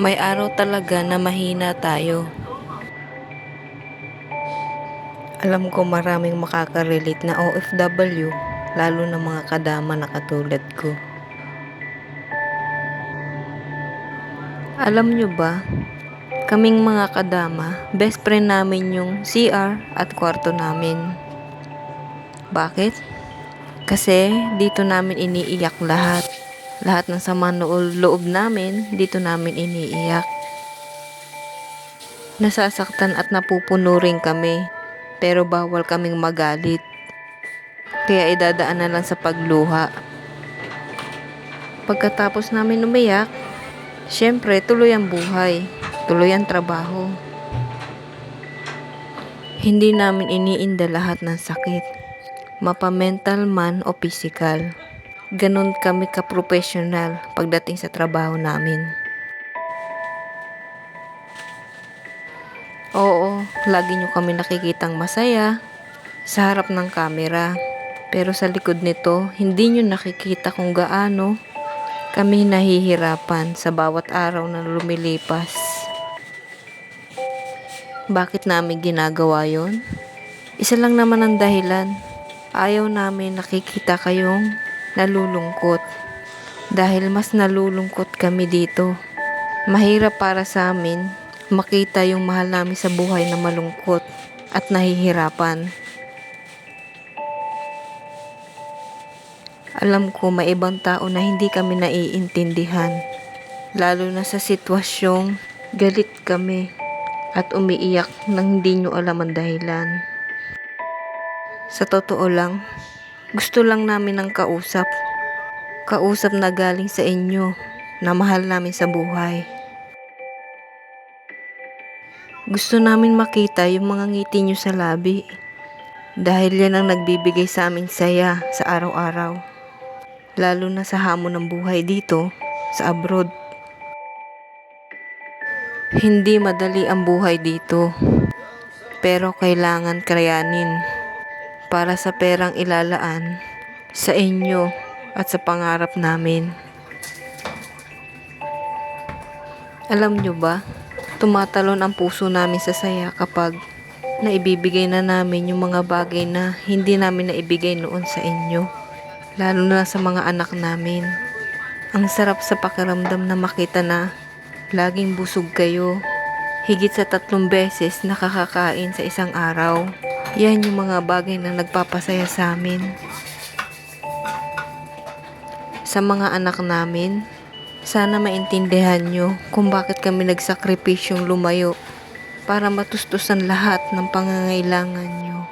May araw talaga na mahina tayo. Alam ko maraming makaka-relate na OFW, lalo na mga kadama na katulad ko. Alam nyo ba, kaming mga kadama, best friend namin yung CR at kwarto namin. Bakit? Kasi dito namin iniiyak lahat. Lahat ng sama loob namin, dito namin iniiyak. Nasasaktan at napupuno rin kami, pero bawal kaming magalit. Kaya idadaan na lang sa pagluha. Pagkatapos namin umiyak, syempre tuloy ang buhay, tuloy ang trabaho. Hindi namin iniinda lahat ng sakit, mapa-mental man o physical. Ganon kami ka-professional pagdating sa trabaho namin. Oo, lagi nyo kami nakikitang masaya sa harap ng kamera. Pero sa likod nito, hindi nyo nakikita kung gaano kami nahihirapan sa bawat araw na lumilipas. Bakit namin ginagawa yon? Isa lang naman ang dahilan. Ayaw namin nakikita kayong nalulungkot. Dahil mas nalulungkot kami dito. Mahirap para sa amin makita yung mahal namin sa buhay na malungkot at nahihirapan. Alam ko may ibang tao na hindi kami naiintindihan. Lalo na sa sitwasyong galit kami at umiiyak nang hindi nyo alam ang dahilan. Sa totoo lang, gusto lang namin ng kausap. Kausap na galing sa inyo na mahal namin sa buhay. Gusto namin makita yung mga ngiti nyo sa labi. Dahil yan ang nagbibigay sa aming saya sa araw-araw. Lalo na sa hamon ng buhay dito sa abroad. Hindi madali ang buhay dito, pero kailangan kayanin para sa perang ilalaan sa inyo at sa pangarap namin. Alam nyo ba, tumatalon ang puso namin sa saya kapag naibibigay na namin yung mga bagay na hindi namin naibigay noon sa inyo, lalo na sa mga anak namin. Ang sarap sa pakiramdam na makita na laging busog kayo, higit sa 3 beses nakakakain sa isang araw. Yan yung mga bagay na nagpapasaya sa amin. Sa mga anak namin, sana maintindihan nyo kung bakit kami nagsakripisyong lumayo para matustusan lahat ng pangangailangan nyo.